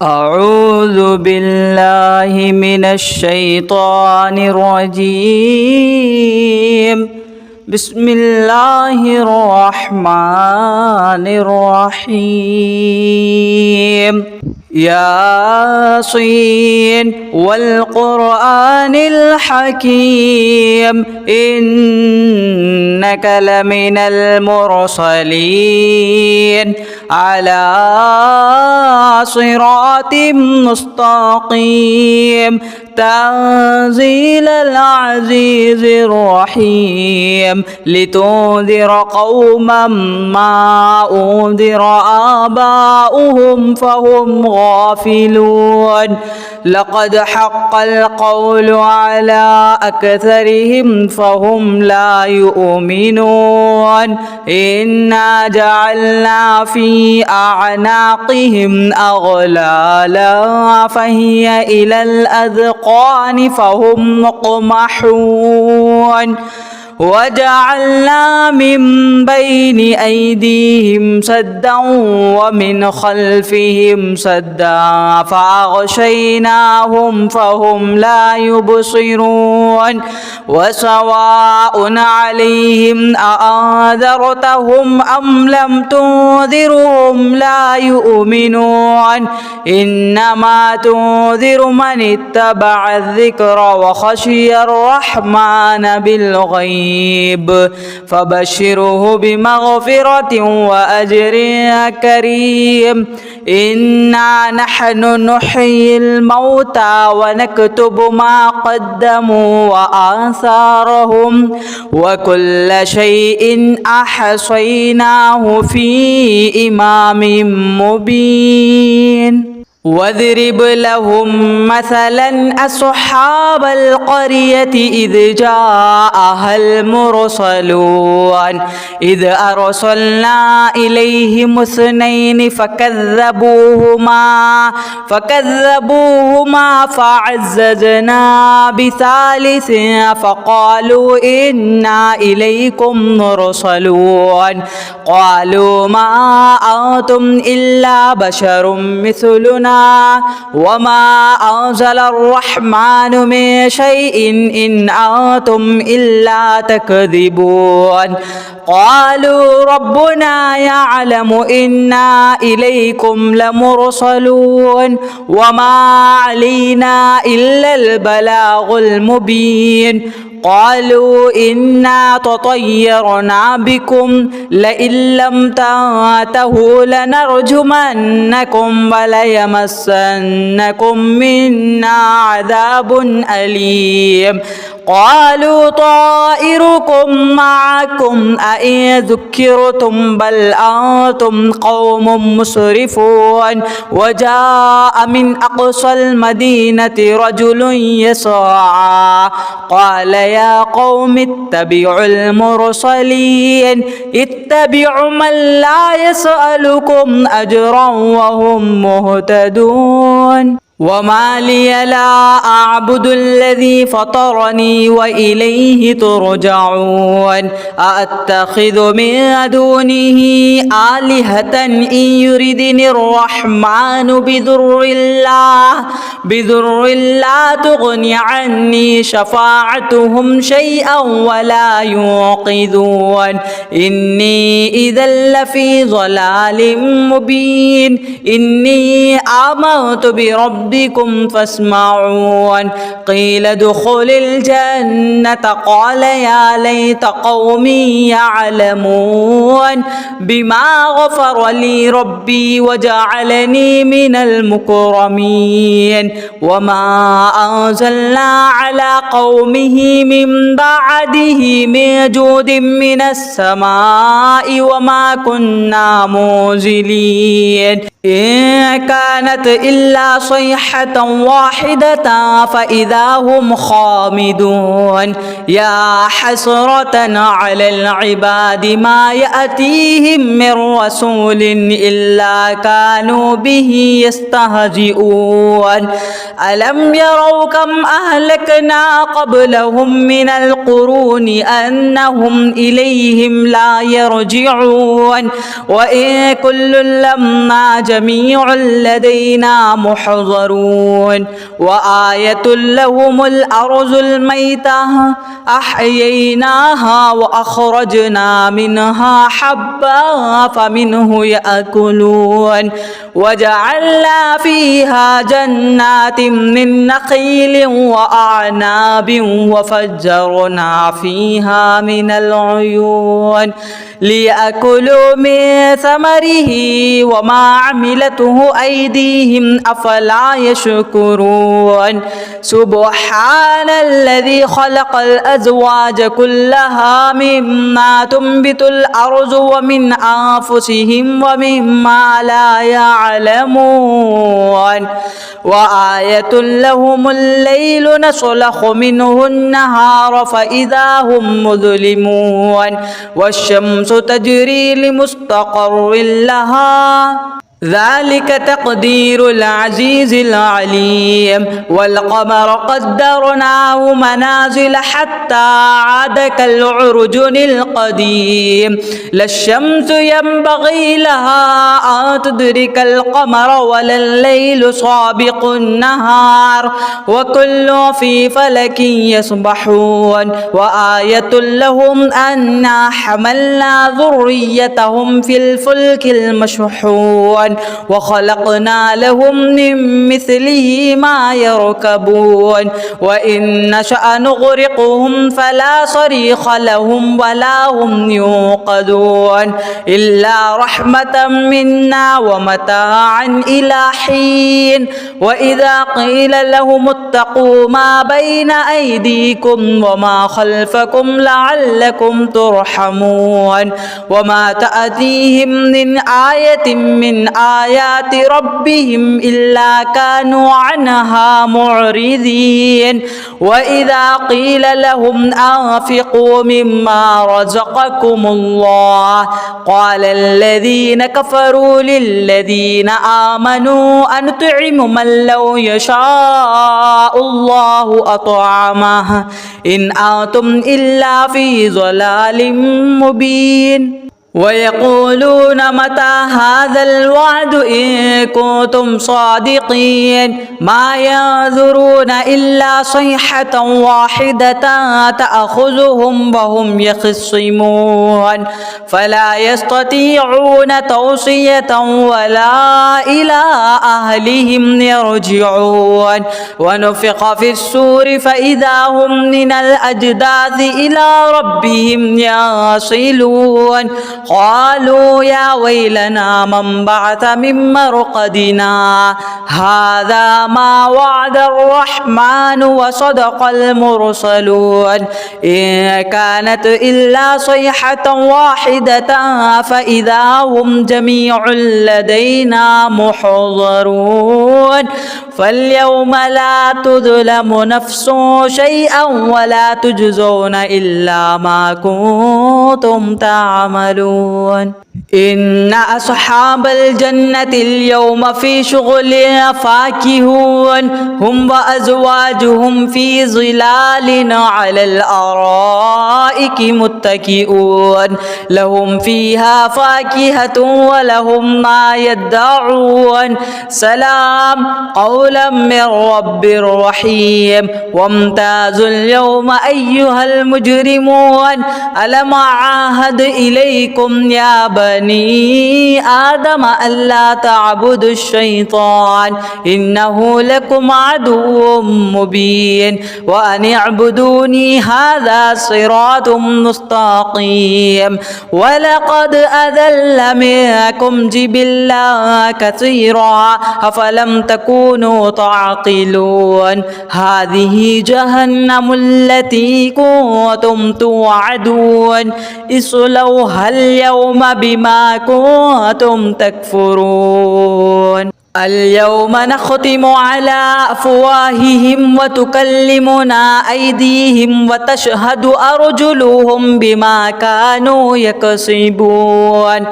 أعوذ بالله من الشيطان الرجيم. بسم الله الرحمن الرحيم. ياسين والقرآن الحكيم إنك لمن المرسلين على صراط مستقيم تنزيل العزيز الرحيم لتنذر قوما ما أنذر آباؤهم فهم غافلون. لقد حق القول على أكثرهم فهم لا يؤمنون. إنا جعلنا في أعناقهم أغلالا فهي إلى الأذقان فهم مقمحون. وجعلنا من بين أيديهم سدا ومن خلفهم سدا فأغشيناهم فهم لا يبصرون. وسواء عليهم أأنذرتهم أم لم تنذرهم لا يؤمنون. إنما تنذر من اتبع الذكر وخشي الرحمن بالغيب فبشره بمغفرة وأجر كريم. إنا نحن نحيي الموتى ونكتب ما قدموا وآثارهم وكل شيء أحصيناه في إمام مبين. واضرب لهم مثلا أصحاب القرية إذ جاءها المرسلون إذ أرسلنا إليهم اثنين فكذبوهما فعززنا بثالث فقالوا إنا إليكم مرسلون. قالوا ما أنتم إلا بشر مثلنا وما أنزل الرحمن من شيء إن أنتم إلا تكذبون. قالوا ربنا يعلم إنا إليكم لمرسلون وما علينا إلا البلاغ المبين. قالوا إنا تطيرنا بكم لئن لم تنتهوا لنرجمنكم وليمسنكم منا عذاب أليم. قالوا طائركم معكم أئن ذكرتم بل أنتم قوم مسرفون. وجاء من أقصى المدينة رجل يسعى قال يا قوم اتبعوا المرسلين اتبعوا من لا يسألكم أجرا وهم مهتدون. وما لي لا أعبد الذي فطرني وإليه ترجعون. أأتخذ من دونه آلهة إن يردني الرحمن بضر لا تغني عني شفاعتهم شيئا ولا ينقذون. إني إذا لفي ضلال مبين. إني آمنت بربكم فاسمعون. قيل ادخل الجنة قال يا ليت قومي يعلمون بما غفر لي ربي وجعلني من المكرمين. وما أنزلنا على قومه من بعده من جود من السماء وما كنا منزلين. إن كانت إلا صيحة صيحة واحدة فإذا هم خامدون يا حسرة على العباد ما يأتيهم من رسول إلا كانوا به يستهزئون ألم يروا كم أهلكنا قبلهم من القرون أنهم إليهم لا يرجعون وإن كل لما جميع لدينا محضرون وآية لهم الأرض الميتة أحييناها وأخرجنا منها حبا فمنه يأكلون وجعلنا فيها جنات من نخيل وأعناب وفجرنا فيها من العيون ليأكلوا من ثمره وما عملته أيديهم أفلا يشكرون سبحان الذي خلق الأزواج كلها مما تنبت الأرض ومن أنفسهم ومما لا يعلمون وآية لهم الليل نسلخ منه النهار فإذا هم مظلمون والشمس تجري لمستقر لها ذلك تقدير العزيز العليم والقمر قدرناه منازل حتى عاد كالعرجون القديم لا الشمس ينبغي لها أن تدرك القمر ولا الليل سابق النهار وكل في فلك يسبحون وآية لهم أنا حملنا ذريتهم في الفلك المشحون وخلقنا لهم من مثله ما يركبون وإن نشأ نغرقهم فلا صريخ لهم ولا هم ينقذون إلا رحمة منا ومتاعا إلى حين وإذا قيل لهم اتقوا ما بين أيديكم وما خلفكم لعلكم ترحمون وما تأتيهم من آية من آيات ربهم إلا كانوا عنها معرضين وإذا قيل لهم أنفقوا مما رزقكم الله قال الذين كفروا للذين آمنوا أنطعم من لو يشاء الله أطعمه إن أنتم إلا في ضلال مبين ويقولون متى هذا الوعد إن كنتم صادقين ما ينظرون إلا صيحة واحدة تأخذهم وهم يخصمون فلا يستطيعون توصية ولا إلى أهلهم يرجعون ونفخ في السور فإذا هم من الأجداث إلى ربهم يصلون قالوا يا ويلنا من بعث من مرقدنا هذا ما وعد الرحمن وصدق المرسلون إن كانت إلا صيحة واحدة فإذا هم جميع لدينا محضرون فاليوم لا تظلم نفس شيئا ولا تجزون إلا ما كنتم تعملون إن أصحاب الجنة اليوم في شغل فاكهون هم وأزواجهم في ظلال على الأرائك متكئون لهم فيها فاكهة ولهم ما يدعون سلام قولا من رب رحيم وامتازوا اليوم أيها المجرمون ألم أعاهد إليكم يا بني آدم ألا تعبدوا الشيطان إنه لكم عدو مبين وأن اعبدوني هذا صراط مستقيم ولقد أذل منكم جبلا كثيرا أفلم تكونوا تعقلون هذه جهنم التي كنتم توعدون اصلوها اليوم بما كنتم تكفرون اليوم نختم على أفواههم وتكلمنا أيديهم وتشهد أرجلهم بما كانوا يكسبون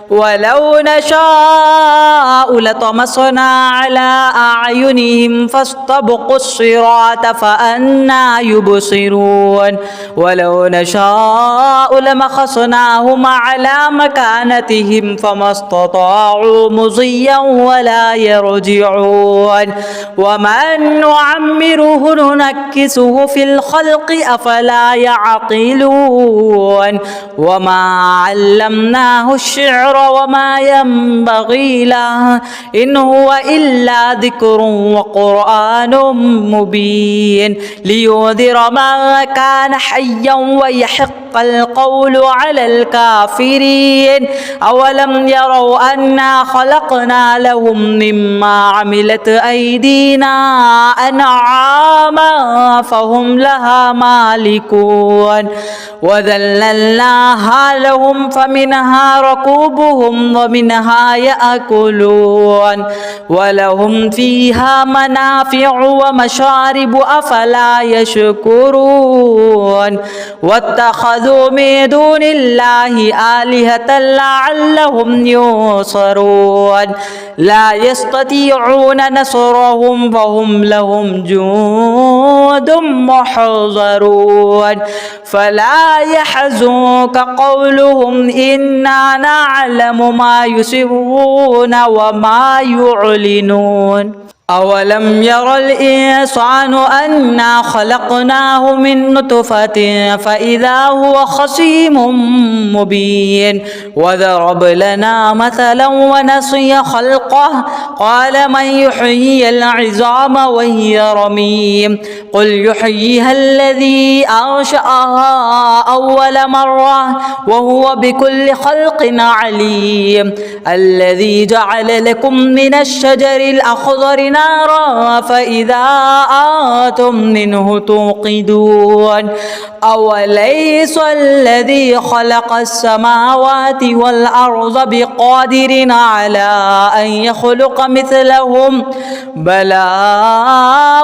ولو نشاء لطمسنا على أعينهم فاستبقوا الصراط فأنى يبصرون ولو نشاء لمخصناهم على مكانتهم فما استطاعوا مضيا ولا يرجعون ومن نعمره ننكسه في الخلق أفلا يعقلون وما علمناه الشعر وما ينبغي له إن هو إلا ذكر وقرآن مبين لينذر من كان حيا ويحق القول على الكافرين أولم يروا أنا خلقنا لهم مما عملت أيدينا أنعاما فهم لها مالكون وذللناها لهم فمنها ركوبهم ومنها يأكلون ولهم فيها منافع ومشارب أفلا يشكرون واتخذوا من دون الله آلهة لعلهم ينصرون لا يستطيعون نصرهم فهم لهم جند محضرون فلا يحزنك قولهم إنا نعلم ما يسرون وما يعلنون أولم ير الإنسان أنا خلقناه من نطفة فإذا هو خصيم مبين وضرب لنا مثلا ونسي خلقه قال من يحيي العظام وهي رميم قل يحييها الذي أنشأها أول مرة وهو بكل خلق عليم الذي جعل لكم من الشجر الأخضر نارا فإذا أنتم منه توقدون أوليس الذي خلق السماوات والأرض بقادر على أن يخلق مثلهم بلى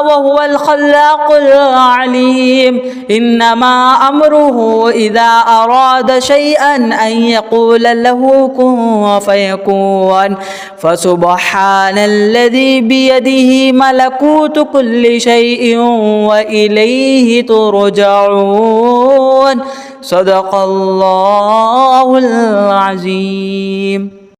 وهو الخلاق العليم إنما أمره إذا أراد شيئا أن يقول له كن فيكون فسبحان الذي بيده ملكوت كل شيء وإليه ترجعون صدق الله العظيم.